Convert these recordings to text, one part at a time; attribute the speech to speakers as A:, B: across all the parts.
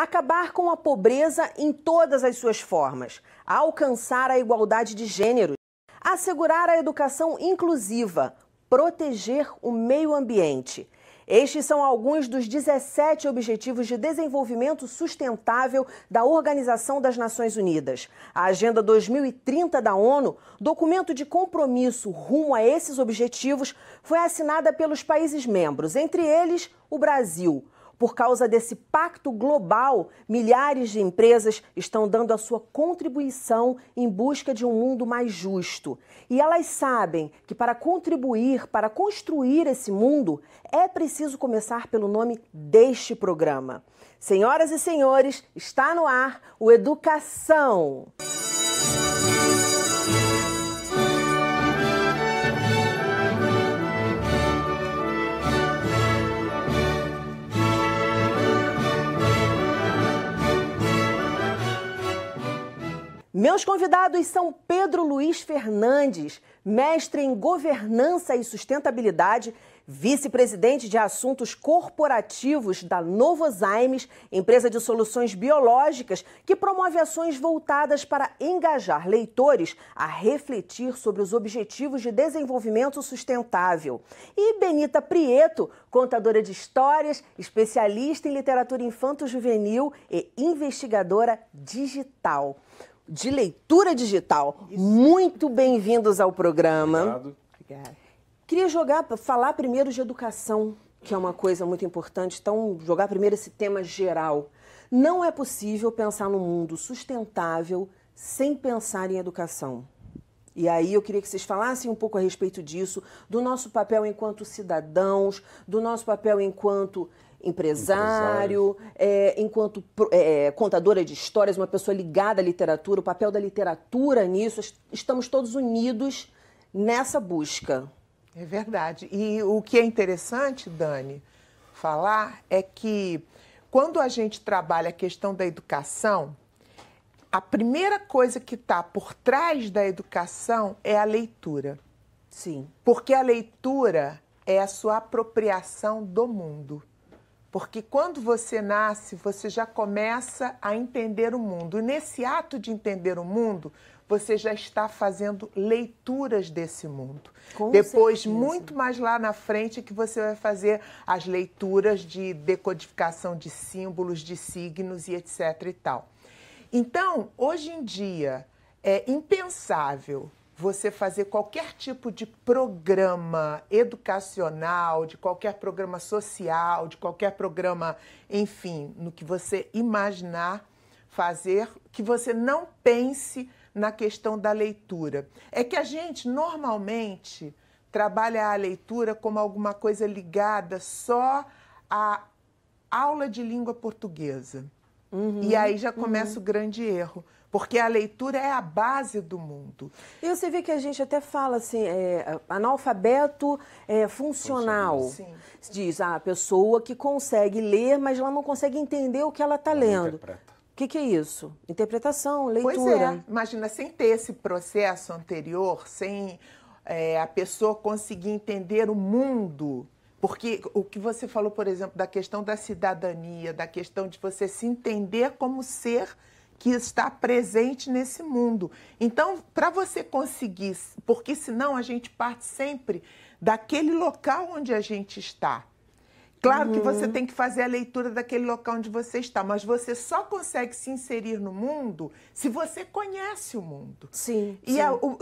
A: acabar com a pobreza em todas as suas formas, alcançar a igualdade de gêneros, assegurar a educação inclusiva, proteger o meio ambiente. Estes são alguns dos 17 Objetivos de Desenvolvimento Sustentável da Organização das Nações Unidas. A Agenda 2030 da ONU, documento de compromisso rumo a esses objetivos, foi assinada pelos países membros, entre eles o Brasil. Por causa desse pacto global, milhares de empresas estão dando a sua contribuição em busca de um mundo mais justo. E elas sabem que para contribuir, para construir esse mundo, é preciso começar pelo nome deste programa. Senhoras e senhores, está no ar o Educação. Meus convidados são Pedro Luiz Fernandes, mestre em Governança e Sustentabilidade, vice-presidente de Assuntos Corporativos da Novozymes, empresa de soluções biológicas que promove ações voltadas para engajar leitores a refletir sobre os Objetivos de Desenvolvimento Sustentável. E Benita Prieto, contadora de histórias, especialista em literatura infanto-juvenil e investigadora digital. De leitura digital. Isso. Muito bem-vindos ao programa.
B: Obrigado.
A: Obrigada. Queria falar primeiro de educação, que é uma coisa muito importante. Então, jogar primeiro esse tema geral. Não é possível pensar num mundo sustentável sem pensar em educação. E aí eu queria que vocês falassem um pouco a respeito disso, do nosso papel enquanto cidadãos, do nosso papel enquanto empresário, enquanto contadora de histórias, uma pessoa ligada à literatura, o papel da literatura nisso. Estamos todos unidos nessa busca.
C: É verdade. E o que é interessante, Dani, falar é que quando a gente trabalha a questão da educação, a primeira coisa que está por trás da educação é a leitura.
A: Sim.
C: Porque a leitura é a sua apropriação do mundo. Porque quando você nasce, você já começa a entender o mundo. E nesse ato de entender o mundo, você já está fazendo leituras desse mundo.
A: Com
C: Depois,
A: certeza.
C: muito mais lá na frente, que você vai fazer as leituras de decodificação de símbolos, de signos e etc. e tal. Então, hoje em dia, é impensável você fazer qualquer tipo de programa educacional, de qualquer programa social, de qualquer programa, enfim, no que você imaginar fazer, que você não pense na questão da leitura. É que a gente, normalmente, trabalha a leitura como alguma coisa ligada só à aula de língua portuguesa. E aí já começa o grande erro. Porque a leitura é a base do mundo.
A: E você vê que a gente até fala assim, analfabeto funcional.
C: Sim.
A: Diz, a pessoa que consegue ler, mas ela não consegue entender o que ela está lendo.
B: Interpreta.
A: O que é isso? Interpretação, leitura.
C: Pois é. Imagina, sem ter esse processo anterior, sem a pessoa conseguir entender o mundo. Porque o que você falou, por exemplo, da questão da cidadania, da questão de você se entender como ser que está presente nesse mundo. Então, para você conseguir, porque senão a gente parte sempre daquele local onde a gente está. Claro que você tem que fazer a leitura daquele local onde você está, mas você só consegue se inserir no mundo se você conhece o mundo.
A: Sim.
C: E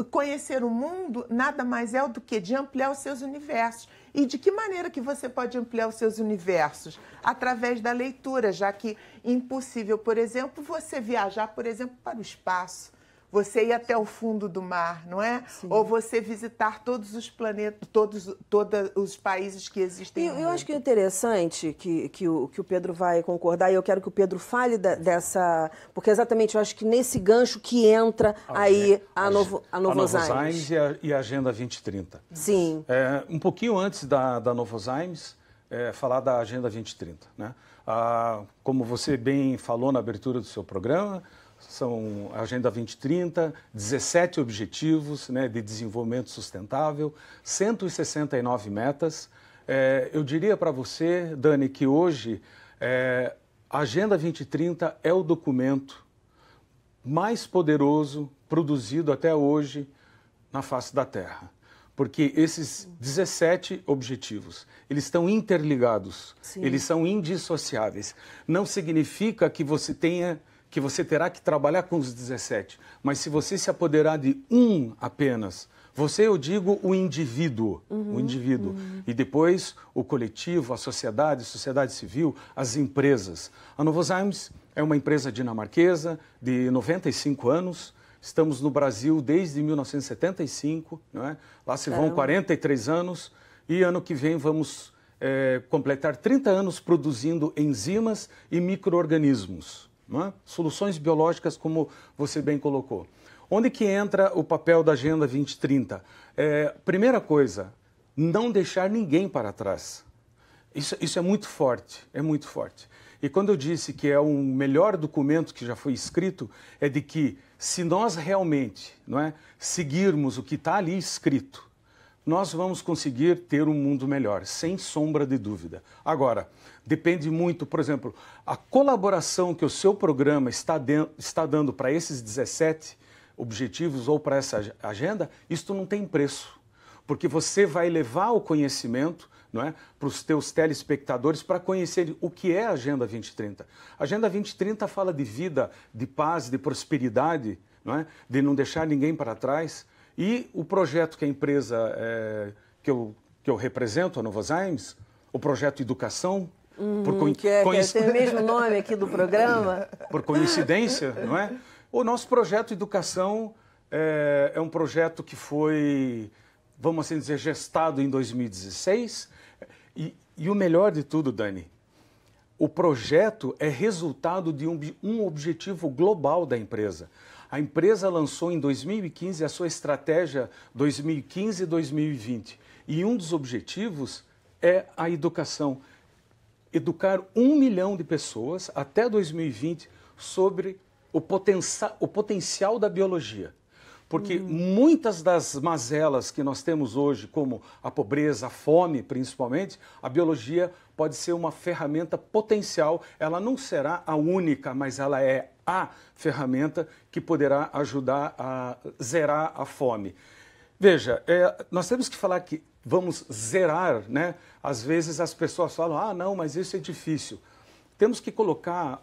C: conhecer o mundo nada mais é do que de ampliar os seus universos. E de que maneira que você pode ampliar os seus universos? Através da leitura, já que é impossível, por exemplo, você viajar, por exemplo, para o espaço. Você ir até o fundo do mar, não é?
A: Sim.
C: Ou você visitar todos os planetas, todos os países que existem no mundo.
A: Eu acho que é interessante que o Pedro vai concordar, e eu quero que o Pedro fale dessa... Porque exatamente eu acho que nesse gancho que entra a Novozymes.
B: E a Agenda 2030.
A: Sim.
B: Um pouquinho antes da Novozymes, falar da Agenda 2030. Né? Como você bem falou na abertura do seu programa, são a Agenda 2030, 17 objetivos, né, de desenvolvimento sustentável, 169 metas. Eu diria para você, Dani, que hoje a Agenda 2030 é o documento mais poderoso produzido até hoje na face da Terra. Porque esses 17 objetivos, eles estão interligados, Sim. eles são indissociáveis. Não significa que você terá que trabalhar com os 17, mas se você se apoderar de um apenas, você, eu digo, o indivíduo, e depois o coletivo, a sociedade civil, as empresas. A Novozymes é uma empresa dinamarquesa de 95 anos, estamos no Brasil desde 1975, não é? Lá se vão 43 anos e ano que vem vamos completar 30 anos produzindo enzimas e micro-organismos, não é? Soluções biológicas, como você bem colocou. Onde que entra o papel da Agenda 2030? Primeira coisa, não deixar ninguém para trás. Isso é muito forte, é muito forte. E quando eu disse que é o melhor documento que já foi escrito, é de que se nós realmente, não é, seguirmos o que está ali escrito, nós vamos conseguir ter um mundo melhor, sem sombra de dúvida. Agora, depende muito, por exemplo, a colaboração que o seu programa está dando para esses 17 objetivos ou para essa agenda, isto não tem preço, porque você vai levar o conhecimento, não é, para os teus telespectadores para conhecerem o que é a Agenda 2030. A Agenda 2030 fala de vida, de paz, de prosperidade, não é, de não deixar ninguém para trás. E o projeto que a empresa que eu represento, a Novozymes, o projeto Educação,
A: tem o mesmo nome aqui do programa.
B: Por coincidência, não é? O nosso projeto Educação é um projeto que foi, vamos assim dizer, gestado em 2016. E o melhor de tudo, Dani, o projeto é resultado de um objetivo global da empresa. A empresa lançou em 2015 a sua estratégia 2015-2020. E um dos objetivos é a educação. Educar 1 milhão de pessoas até 2020 sobre o potencial da biologia. Porque muitas das mazelas que nós temos hoje, como a pobreza, a fome principalmente, a biologia pode ser uma ferramenta potencial. Ela não será a única, mas ela é a ferramenta que poderá ajudar a zerar a fome. Veja, nós temos que falar que vamos zerar, né? Às vezes as pessoas falam, não, mas isso é difícil. Temos que colocar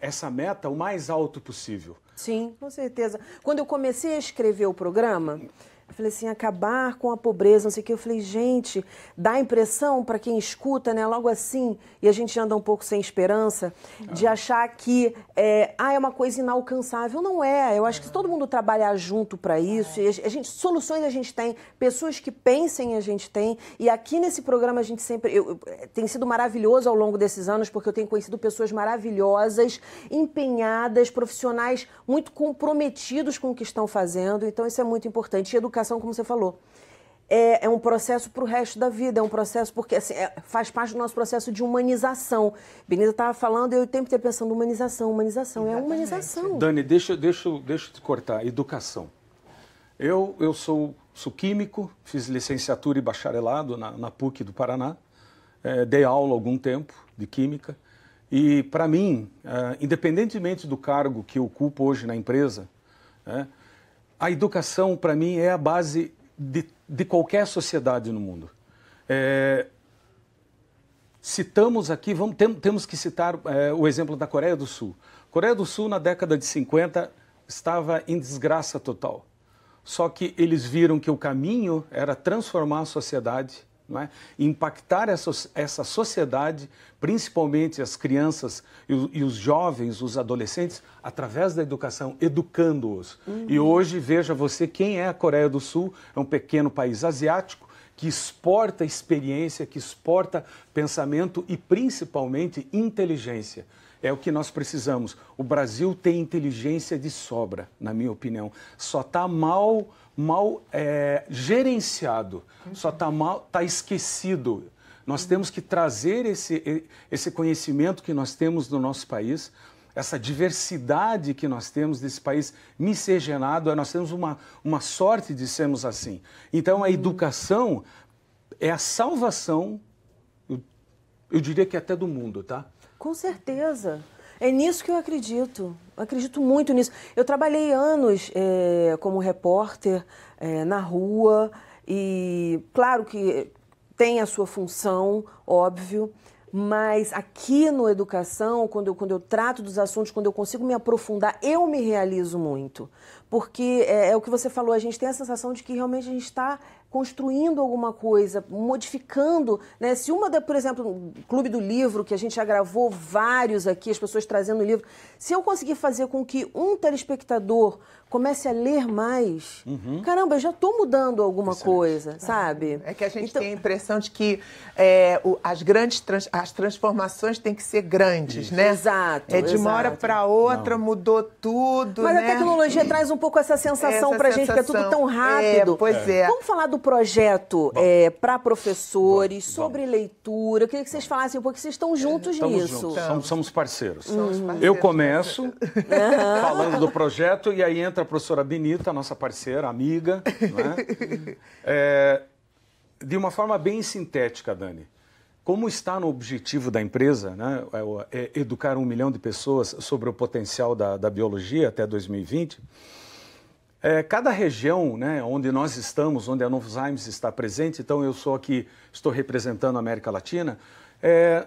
B: essa meta o mais alto possível.
A: Sim, com certeza. Quando eu comecei a escrever o programa, eu falei assim, acabar com a pobreza, não sei o que. Eu falei, gente, dá a impressão para quem escuta, né, logo assim, e a gente anda um pouco sem esperança, de achar que é uma coisa inalcançável. Não é. Eu acho que se todo mundo trabalhar junto para isso, soluções a gente tem, pessoas que pensem a gente tem, e aqui nesse programa a gente sempre... tem sido maravilhoso ao longo desses anos, porque eu tenho conhecido pessoas maravilhosas, empenhadas, profissionais muito comprometidos com o que estão fazendo, então isso é muito importante. E educação, como você falou, é um processo para o resto da vida, é um processo porque assim, faz parte do nosso processo de humanização. Benita estava falando e eu o tempo inteiro pensando humanização, é humanização.
B: Dani, deixa eu te cortar. Educação. Eu sou químico, fiz licenciatura e bacharelado na PUC do Paraná, dei aula há algum tempo de química e, para mim, independentemente do cargo que eu ocupo hoje na empresa, a educação, para mim, é a base de qualquer sociedade no mundo. Citamos aqui, temos que citar o exemplo da Coreia do Sul. A Coreia do Sul, na década de 50, estava em desgraça total. Só que eles viram que o caminho era transformar a sociedade, não é? Impactar essa sociedade, principalmente as crianças e os jovens, os adolescentes, através da educação, educando-os. E hoje, veja você, quem é a Coreia do Sul? É um pequeno país asiático que exporta experiência, que exporta pensamento e, principalmente, inteligência. É o que nós precisamos. O Brasil tem inteligência de sobra, na minha opinião. Só está mal gerenciado, só está esquecido. Nós temos que trazer esse conhecimento que nós temos no nosso país, essa diversidade que nós temos desse país miscigenado. Nós temos uma sorte de sermos assim. Então, a educação é a salvação, eu diria que até do mundo, tá?
A: Com certeza. É nisso que eu acredito. Eu acredito muito nisso. Eu trabalhei anos como repórter na rua e, claro que tem a sua função, óbvio, mas aqui no Educação, quando eu trato dos assuntos, quando eu consigo me aprofundar, eu me realizo muito. Porque é o que você falou, a gente tem a sensação de que realmente a gente está construindo alguma coisa, modificando, né? Se por exemplo, o Clube do Livro, que a gente já gravou vários aqui, as pessoas trazendo o livro, se eu conseguir fazer com que um telespectador comece a ler mais, caramba, eu já estou mudando alguma coisa, sabe?
C: É que a gente tem a impressão de que as transformações têm que ser grandes, né?
A: Exato.
C: De uma hora para outra mudou tudo,
A: mas
C: né?
A: a tecnologia traz um pouco essa sensação para a gente, que é tudo tão rápido.
C: Pois é.
A: Vamos falar do projeto para professores, sobre leitura. Eu queria que vocês falassem um pouco, que vocês estão juntos nisso.
B: Somos parceiros. Eu começo falando do projeto e aí entra a professora Benita, nossa parceira, amiga, né? De uma forma bem sintética, Dani. Como está no objetivo da empresa, né, educar 1 milhão de pessoas sobre o potencial da biologia até 2020, cada região, né, onde nós estamos, onde a Novozymes está presente, então eu estou representando a América Latina,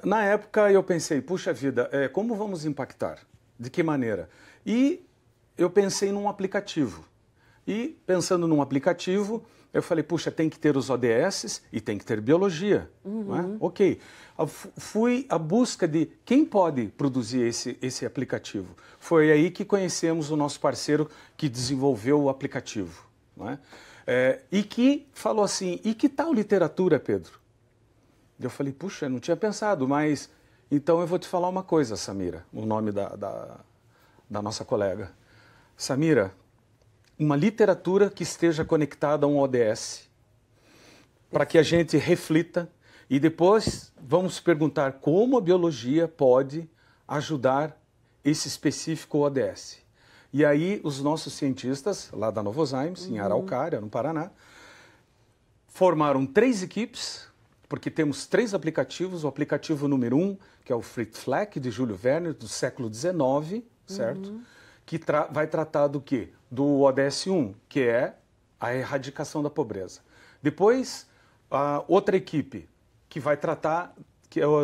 B: na época eu pensei, puxa vida, como vamos impactar? De que maneira? E eu pensei num aplicativo. E pensando num aplicativo, eu falei, puxa, tem que ter os ODS e tem que ter biologia. Não é? Ok. Fui à busca de quem pode produzir esse aplicativo. Foi aí que conhecemos o nosso parceiro que desenvolveu o aplicativo. Não é? E que falou assim, e que tal literatura, Pedro? Eu falei, puxa, não tinha pensado, mas então eu vou te falar uma coisa, Samira, o nome da nossa colega. Samira, uma literatura que esteja conectada a um ODS, para que a gente reflita e depois vamos perguntar como a biologia pode ajudar esse específico ODS. E aí os nossos cientistas, lá da Novozymes, em Araucária, no Paraná, formaram 3 equipes, porque temos 3 aplicativos. O aplicativo número 1, que é o Flick, de Júlio Verne, do século XIX, certo? Que vai tratar do quê? Do ODS 1, que é a erradicação da pobreza. Depois, outra equipe, que vai tratar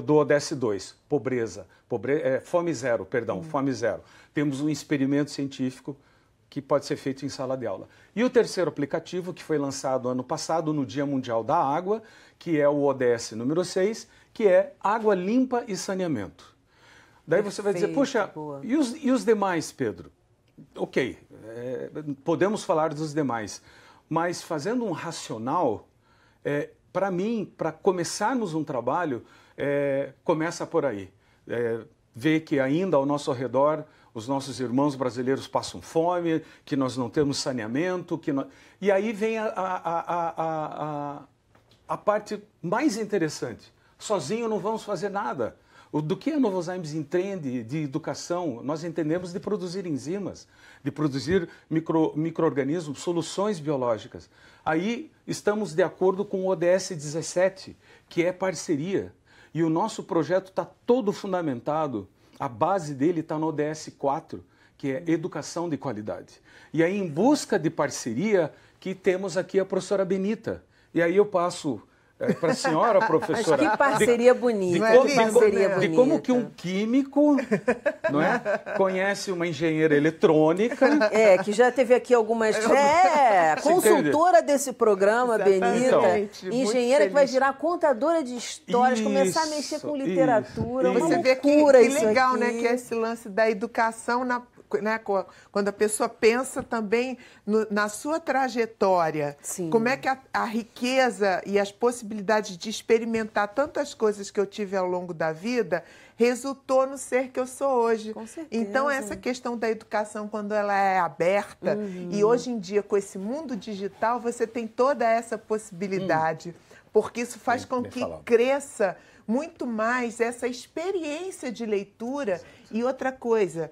B: do ODS 2, fome zero, perdão, fome zero. Temos um experimento científico que pode ser feito em sala de aula. E o terceiro aplicativo, que foi lançado ano passado, no Dia Mundial da Água, que é o ODS número 6, que é água limpa e saneamento. Daí você vai dizer, puxa, e os demais, Pedro? Ok, podemos falar dos demais, mas fazendo um racional, para mim, para começarmos um trabalho, começa por aí. Ver que ainda ao nosso redor os nossos irmãos brasileiros passam fome, que nós não temos saneamento, e aí vem a parte mais interessante. Sozinho não vamos fazer nada. Do que a Novozymes entende de educação, nós entendemos de produzir enzimas, de produzir micro-organismos, soluções biológicas. Aí estamos de acordo com o ODS 17, que é parceria. E o nosso projeto está todo fundamentado, a base dele está no ODS 4, que é educação de qualidade. E aí, em busca de parceria, que temos aqui a professora Benita. E aí eu passo para a senhora, professora.
A: Mas que parceria bonita.
B: De como que um químico, não é, conhece uma engenheira eletrônica.
A: Que já teve aqui algumas... consultora desse programa, Benita. Engenheira que vai virar contadora de histórias, começar a mexer com literatura.
C: Você vê que legal, né? Que é esse lance da educação quando a pessoa pensa também na sua trajetória.
A: Sim.
C: Como é que a riqueza e as possibilidades de experimentar tantas coisas que eu tive ao longo da vida resultou no ser que eu sou hoje.
A: Com certeza.
C: Então, essa questão da educação, quando ela é aberta, e hoje em dia, com esse mundo digital, você tem toda essa possibilidade, porque isso faz com que cresça muito mais essa experiência de leitura. E outra coisa,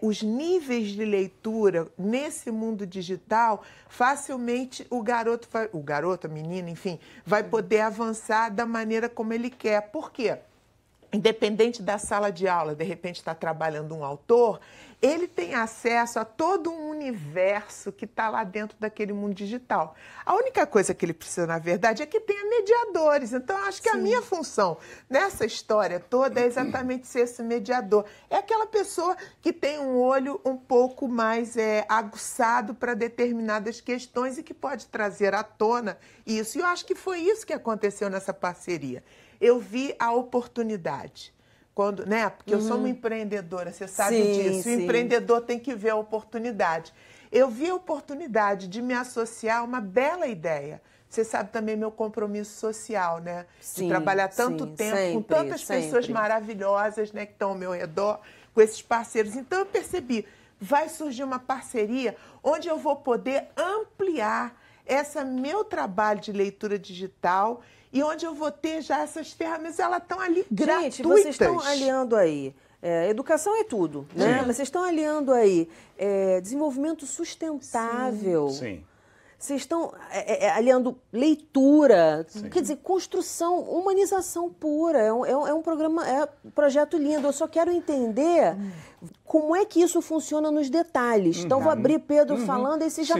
C: os níveis de leitura nesse mundo digital, facilmente o garoto, a menina, enfim, vai poder avançar da maneira como ele quer. Por quê? independente da sala de aula, de repente está trabalhando um autor, ele tem acesso a todo um universo que está lá dentro daquele mundo digital. A única coisa que ele precisa, na verdade, é que tenha mediadores. Então, eu acho que a minha função nessa história toda é exatamente ser esse mediador. É aquela pessoa que tem um olho um pouco mais aguçado para determinadas questões e que pode trazer à tona isso. E eu acho que foi isso que aconteceu nessa parceria. Eu vi a oportunidade. Quando, né? Porque eu sou uma empreendedora, você sabe disso. O empreendedor tem que ver a oportunidade. Eu vi a oportunidade de me associar a uma bela ideia. Você sabe também meu compromisso social, né? De trabalhar tanto tempo com tantas pessoas maravilhosas, né, que estão ao meu redor, com esses parceiros. Então eu percebi, vai surgir uma parceria onde eu vou poder ampliar esse meu trabalho de leitura digital e onde eu vou ter já essas ferramentas, elas estão ali gratuitas.
A: Gente, vocês estão aliando aí, educação é tudo, né? Vocês estão aliando aí desenvolvimento sustentável.
B: Sim.
A: Vocês estão aliando leitura, quer dizer, construção, humanização pura. É um programa, um projeto lindo. Eu só quero entender como é que isso funciona nos detalhes. Então, vou abrir Pedro falando e vocês já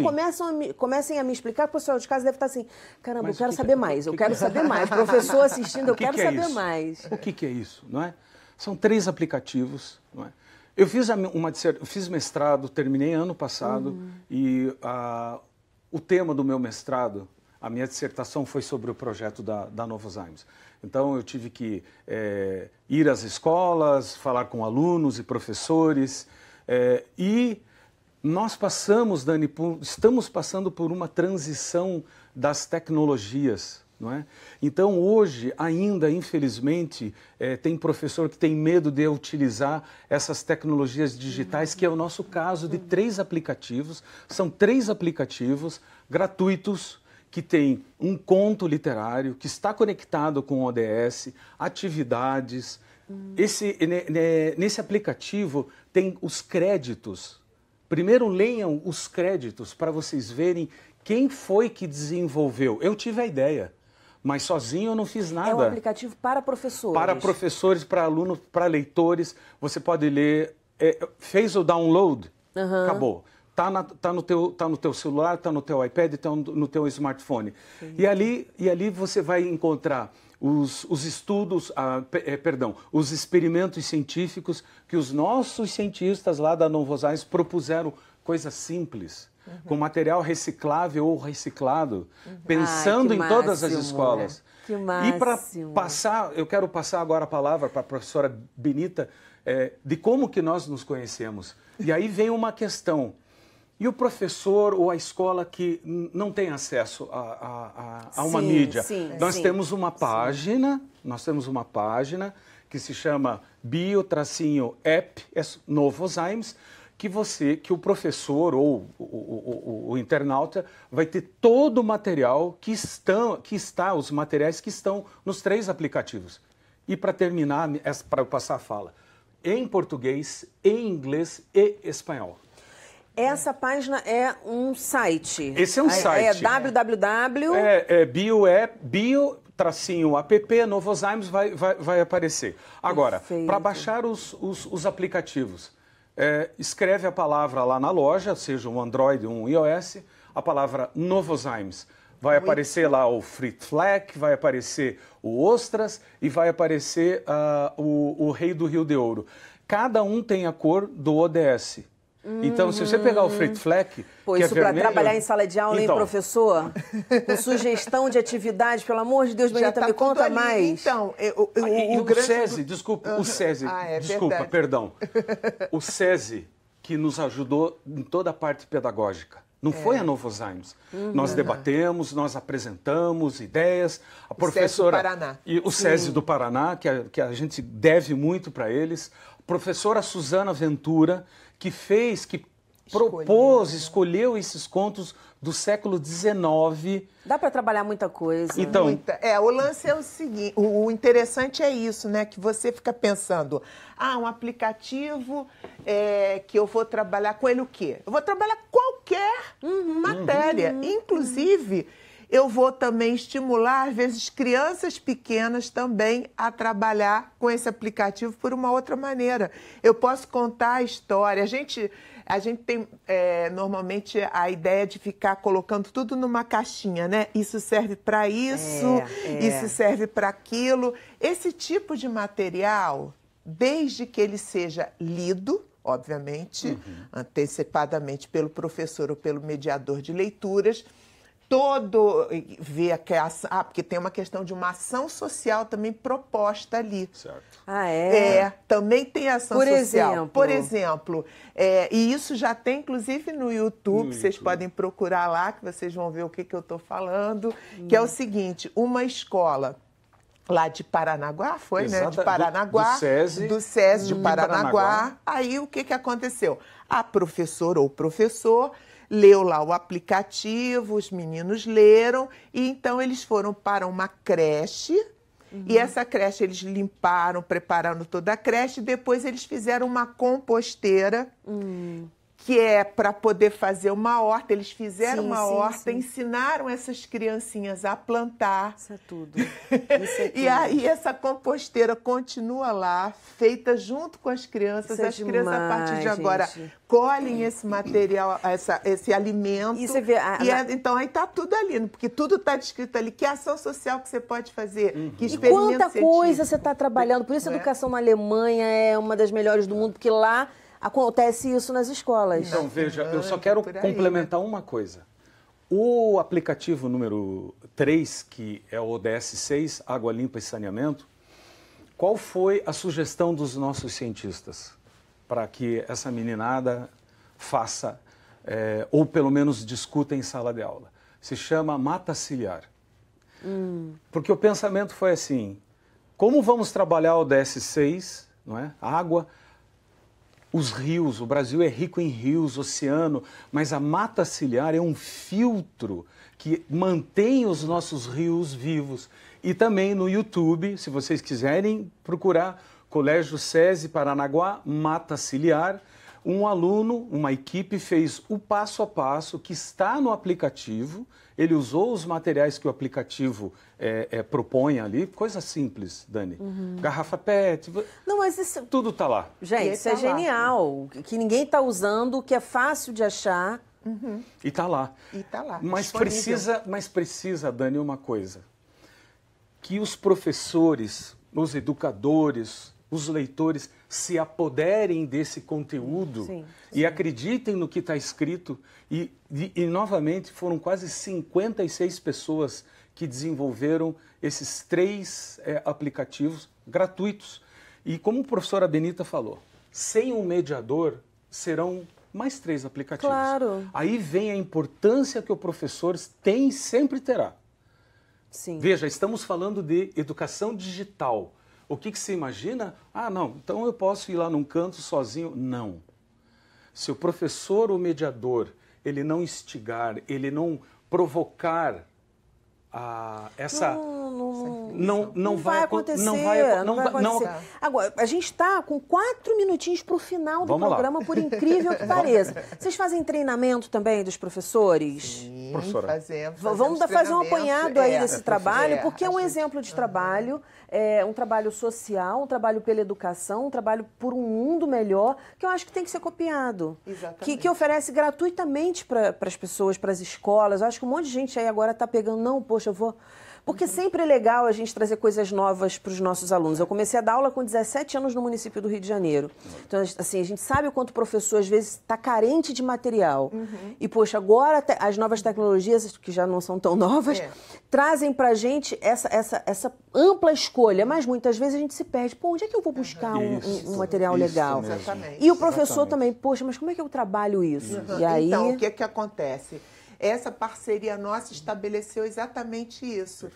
A: comecem a me explicar, porque o pessoal de casa deve estar assim, caramba, eu quero saber mais, eu quero saber mais. Professor assistindo, eu quero saber mais.
B: O que é isso, não é? São 3 aplicativos, não é? Eu fiz mestrado, terminei ano passado e o tema do meu mestrado, a minha dissertação foi sobre o projeto da Novozymes. Então, eu tive que ir às escolas, falar com alunos e professores. E nós passamos, Dani, estamos passando por uma transição das tecnologias. Não é? Então, hoje, ainda, infelizmente, tem professor que tem medo de utilizar essas tecnologias digitais, que é o nosso caso de 3 aplicativos. São 3 aplicativos gratuitos que têm um conto literário, que está conectado com o ODS, atividades. Nesse aplicativo tem os créditos. Primeiro, leiam os créditos para vocês verem quem foi que desenvolveu. Eu tive a ideia. Mas sozinho eu não fiz nada.
A: É um aplicativo para professores.
B: Para professores, para alunos, para leitores. Você pode ler. Fez o download, acabou. Tá no teu celular, tá no teu iPad, tá no teu smartphone. E ali você vai encontrar os estudos, os experimentos científicos que os nossos cientistas lá da Novozymes propuseram, coisas simples. Com material reciclável ou reciclado, pensando em todas as escolas.
A: Que máximo.
B: E para passar, eu quero passar agora a palavra para a professora Benita, de como que nós nos conhecemos. E aí vem uma questão. E o professor ou a escola que não tem acesso a uma mídia? Nós temos uma página, que se chama bio-app Novozymes, que o professor ou o internauta vai ter todo o material os materiais que estão nos 3 aplicativos. E para terminar, para eu passar a fala, em português, em inglês e espanhol.
A: Essa página é um site.
B: Esse é um site.
A: É www...
B: bio-app Novozymes vai aparecer. Agora, para baixar os aplicativos, escreve a palavra lá na loja, seja um Android ou um iOS, a palavra Novozymes. Vai aparecer lá o Fritfleck, vai aparecer o Ostras e vai aparecer o Rei do Rio de Ouro. Cada um tem a cor do ODS. Então, se você pegar o Fritfleck,
A: Pô,
B: que
A: isso
B: é vermelho...
A: para trabalhar em sala de aula,
B: então,
A: hein, professor? Com sugestão de atividade, pelo amor de Deus, Benita, me conta mais.
C: Então,
B: o SESI, desculpa, o SESI, desculpa, perdão. O SESI, que nos ajudou em toda a parte pedagógica. Não foi a Novozymes. Nós debatemos, nós apresentamos ideias. A professora...
C: SESI do Paraná.
B: E o SESI do Paraná, que a gente deve muito para eles. A professora Suzana Ventura, que escolheu esses contos do século XIX.
A: Dá para trabalhar muita coisa.
B: Então,
C: o lance é o seguinte, o interessante é isso, né? Que você fica pensando, um aplicativo que eu vou trabalhar com ele o quê? Eu vou trabalhar qualquer matéria. Inclusive, eu vou também estimular, às vezes, crianças pequenas também a trabalhar com esse aplicativo por uma outra maneira. Eu posso contar a história. A gente tem normalmente a ideia de ficar colocando tudo numa caixinha, né? Isso serve para isso, isso serve para aquilo. Esse tipo de material, desde que ele seja lido, obviamente, antecipadamente pelo professor ou pelo mediador de leituras, porque tem uma questão de uma ação social também proposta ali.
B: Certo.
A: Ah, é?
C: Também tem ação social. Por exemplo, e isso já tem, inclusive, no YouTube, vocês podem procurar lá, que vocês vão ver o que eu estou falando, que é o seguinte, uma escola lá de Paranaguá, foi, né? De Paranaguá. Do SESI de Paranaguá. Aí, o que aconteceu? A professora ou professor leu lá o aplicativo, os meninos leram, e então eles foram para uma creche, e essa creche eles limparam, prepararam toda a creche, e depois eles fizeram uma composteira, que é para poder fazer uma horta. Eles fizeram uma horta, ensinaram essas criancinhas a plantar.
A: Isso é tudo. Isso é tudo.
C: E aí essa composteira continua lá, feita junto com as crianças. As crianças, a partir de agora, colhem esse material, esse alimento. E você vê, então aí está tudo ali, porque tudo está descrito ali. Que ação social que você pode fazer? Que experimento
A: e quanta coisa você está trabalhando. Por isso a educação na Alemanha é uma das melhores do mundo, porque lá acontece isso nas escolas.
B: Então, veja, eu só quero complementar uma coisa. O aplicativo número 3, que é o ODS 6, Água Limpa e Saneamento, qual foi a sugestão dos nossos cientistas para que essa meninada faça, ou pelo menos discuta em sala de aula? Se chama mata ciliar. Porque o pensamento foi assim, como vamos trabalhar o ODS 6, não é? A água, os rios, o Brasil é rico em rios, oceano, mas a mata ciliar é um filtro que mantém os nossos rios vivos. E também no YouTube, se vocês quiserem procurar, Colégio SESI Paranaguá, mata ciliar, um aluno, uma equipe fez o passo a passo que está no aplicativo, ele usou os materiais que o aplicativo propõe ali, coisa simples, Dani. Garrafa PET,
A: não, mas isso...
B: tudo está lá.
A: Gente, isso é genial, que ninguém está usando, que é fácil de achar.
B: E está lá. Mas precisa, Dani, uma coisa. Que os professores, os educadores, os leitores se apoderem desse conteúdo e acreditem no que está escrito. E, novamente, foram quase 56 pessoas que desenvolveram esses 3 aplicativos gratuitos. E como a professora Benita falou, sem um mediador, serão mais 3 aplicativos.
A: Claro.
B: Aí vem a importância que o professor tem e sempre terá.
A: Sim.
B: Veja, estamos falando de educação digital. O que você imagina? Ah, não, então eu posso ir lá num canto sozinho. Não. Se o professor ou mediador, ele não instigar, ele não provocar essa... Não vai acontecer. Não vai acontecer.
A: Agora, a gente está com 4 minutinhos para o final do programa, por incrível que pareça. Vocês fazem treinamento também dos professores?
C: Sim, fazemos.
A: Vamos fazer um apanhado aí desse trabalho, porque é um exemplo de trabalho, um trabalho social, um trabalho pela educação, um trabalho por um mundo melhor, que eu acho que tem que ser copiado.
C: Exatamente.
A: Que oferece gratuitamente para as pessoas, para as escolas. Eu acho que um monte de gente aí agora está pegando, não, poxa, eu vou... Porque sempre é legal a gente trazer coisas novas para os nossos alunos. Eu comecei a dar aula com 17 anos no município do Rio de Janeiro. Então, assim, a gente sabe o quanto o professor, às vezes, está carente de material. E, poxa, agora as novas tecnologias, que já não são tão novas, trazem para a gente essa ampla escolha. Mas, muitas vezes, a gente se perde. Pô, onde é que eu vou buscar um material legal?
C: Exatamente.
A: E o professor também, poxa, mas como é que eu trabalho isso? E aí...
C: Então, o que acontece? Essa parceria nossa estabeleceu exatamente isso.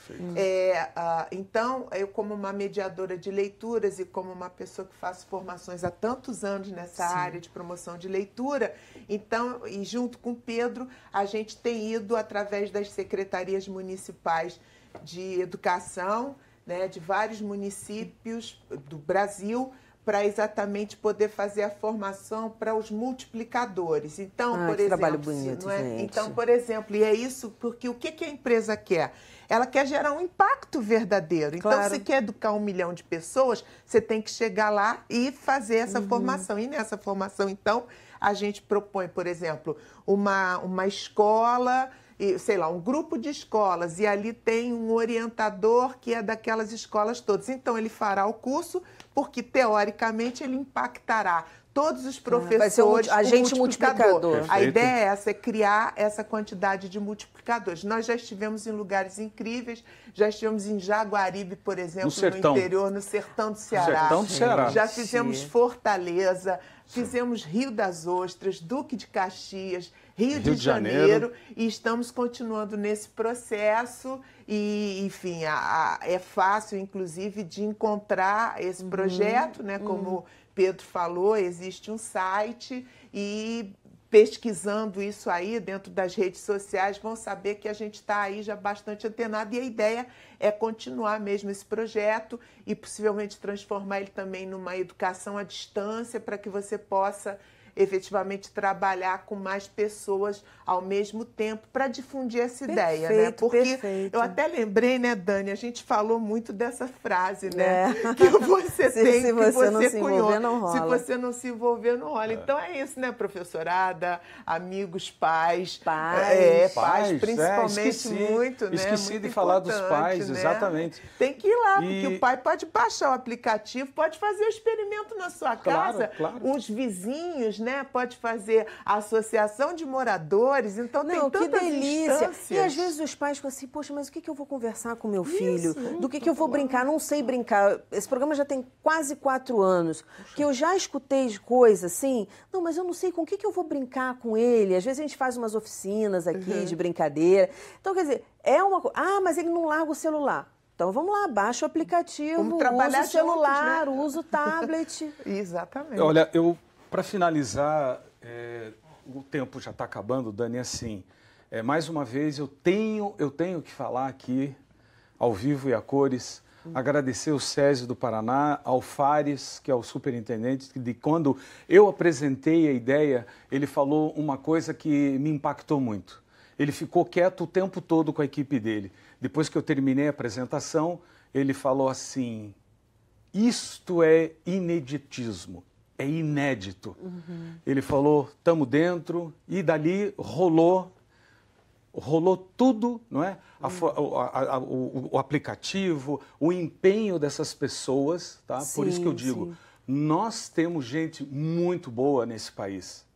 C: Então, eu como uma mediadora de leituras e como uma pessoa que faço formações há tantos anos nessa área de promoção de leitura, então, e junto com o Pedro, a gente tem ido através das secretarias municipais de educação, né, de vários municípios do Brasil, para exatamente poder fazer a formação para os multiplicadores. Então,
A: Ai,
C: por
A: que
C: exemplo,
A: trabalho bonito,
C: não é?
A: gente.
C: Então, por exemplo, e é isso porque o que a empresa quer? Ela quer gerar um impacto verdadeiro. Então,
A: Claro.
C: se quer educar 1 milhão de pessoas, você tem que chegar lá e fazer essa formação. E nessa formação, então, a gente propõe, por exemplo, uma escola, sei lá, um grupo de escolas, e ali tem um orientador que é daquelas escolas todas. Então, ele fará o curso porque, teoricamente, ele impactará todos os professores,
A: vai ser um agente multiplicador.
C: A ideia é essa, é criar essa quantidade de multiplicadores. Nós já estivemos em lugares incríveis, já estivemos em Jaguaribe, por exemplo, no interior, no sertão do Ceará.
B: Sertão do Ceará.
C: Já fizemos Fortaleza, fizemos Rio das Ostras, Duque de Caxias, Rio de Janeiro, e estamos continuando nesse processo e, enfim, é fácil, inclusive, de encontrar esse projeto, né? Como Pedro falou, existe um site e pesquisando isso aí dentro das redes sociais vão saber que a gente está aí já bastante antenado e a ideia é continuar mesmo esse projeto e possivelmente transformar ele também numa educação à distância para que você possa efetivamente trabalhar com mais pessoas ao mesmo tempo para difundir essa ideia, né? Porque eu até lembrei, né, Dani, a gente falou muito dessa frase, né? Que você tem,
A: se você não se envolver, não rola.
C: Se você não se envolver, não rola. Então é isso, né, professorada, amigos, pais, pais principalmente muito, né?
B: Esqueci
C: muito
B: de falar dos pais,
C: né?
B: exatamente.
C: Tem que ir lá, porque o pai pode baixar o aplicativo, pode fazer o experimento na sua casa, os vizinhos, né? Pode fazer a associação de moradores, então tem tantas instâncias.
A: E às vezes os pais falam assim, poxa, mas o que eu vou conversar com meu filho? Do que eu vou brincar? Não sei brincar. Esse programa já tem quase 4 anos, que eu já escutei de coisa assim, não, mas eu não sei com o que eu vou brincar com ele. Às vezes a gente faz umas oficinas aqui de brincadeira. Então, quer dizer, é uma coisa... Ah, mas ele não larga o celular. Então, vamos lá, baixa o aplicativo, usa o celular,
C: juntos, né?
A: usa o tablet.
C: Exatamente.
B: Olha, para finalizar, o tempo já está acabando, Dani, assim, mais uma vez eu tenho que falar aqui, ao vivo e a cores, agradecer o Césio do Paraná, ao Fares, que é o superintendente, que quando eu apresentei a ideia, ele falou uma coisa que me impactou muito. Ele ficou quieto o tempo todo com a equipe dele. Depois que eu terminei a apresentação, ele falou assim, isto é ineditismo. É inédito. Ele falou, estamos dentro, e dali rolou tudo, não é? O aplicativo, o empenho dessas pessoas, tá?
A: Sim,
B: por isso que eu digo, nós temos gente muito boa nesse país.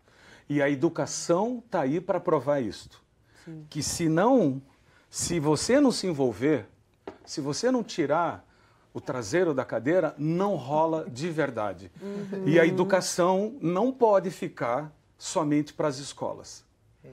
B: E a educação está aí para provar isto. Que se você não se envolver, se você não tirar o traseiro da cadeira, não rola de verdade. E a educação não pode ficar somente para as escolas.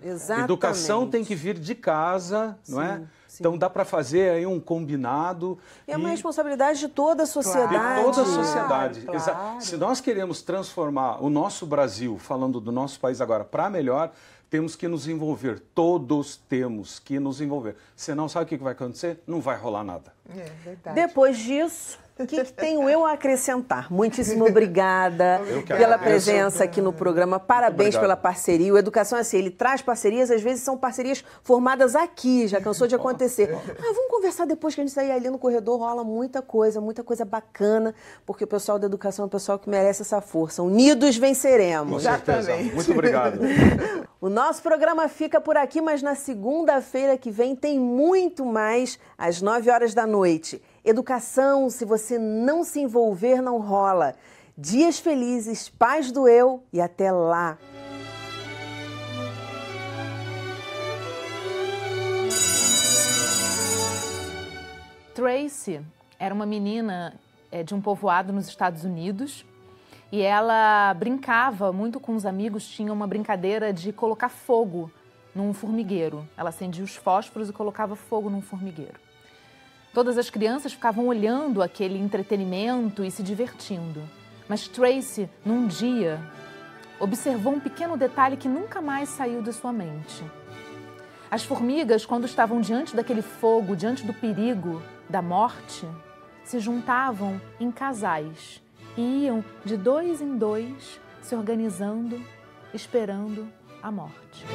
A: Exatamente.
B: A educação tem que vir de casa, não é? Então dá para fazer aí um combinado.
A: E é uma responsabilidade de toda a sociedade.
B: De toda a sociedade.
C: Claro.
B: Se nós queremos transformar o nosso Brasil, falando do nosso país agora, para melhor, temos que nos envolver. Todos temos que nos envolver. Senão, sabe o que vai acontecer? Não vai rolar nada.
C: É verdade.
A: Depois disso, o que tenho eu a acrescentar? Muitíssimo obrigada pela presença aqui no programa. Parabéns pela parceria. O Educação é assim, ele traz parcerias, às vezes são parcerias formadas aqui, já cansou de acontecer. Vamos conversar depois que a gente sair ali no corredor, rola muita coisa bacana, porque o pessoal da educação é o pessoal que merece essa força. Unidos venceremos.
B: Com certeza. Muito obrigado.
A: O nosso programa fica por aqui, mas na segunda-feira que vem tem muito mais, às 9 horas da noite. Educação, se você não se envolver, não rola. Dias felizes, paz do eu e até lá.
D: Tracy era uma menina de um povoado nos Estados Unidos e ela brincava muito com os amigos, tinha uma brincadeira de colocar fogo num formigueiro. Ela acendia os fósforos e colocava fogo num formigueiro. Todas as crianças ficavam olhando aquele entretenimento e se divertindo. Mas Tracy, num dia, observou um pequeno detalhe que nunca mais saiu de sua mente. As formigas, quando estavam diante daquele fogo, diante do perigo da morte, se juntavam em casais e iam de 2 em 2 se organizando, esperando a morte.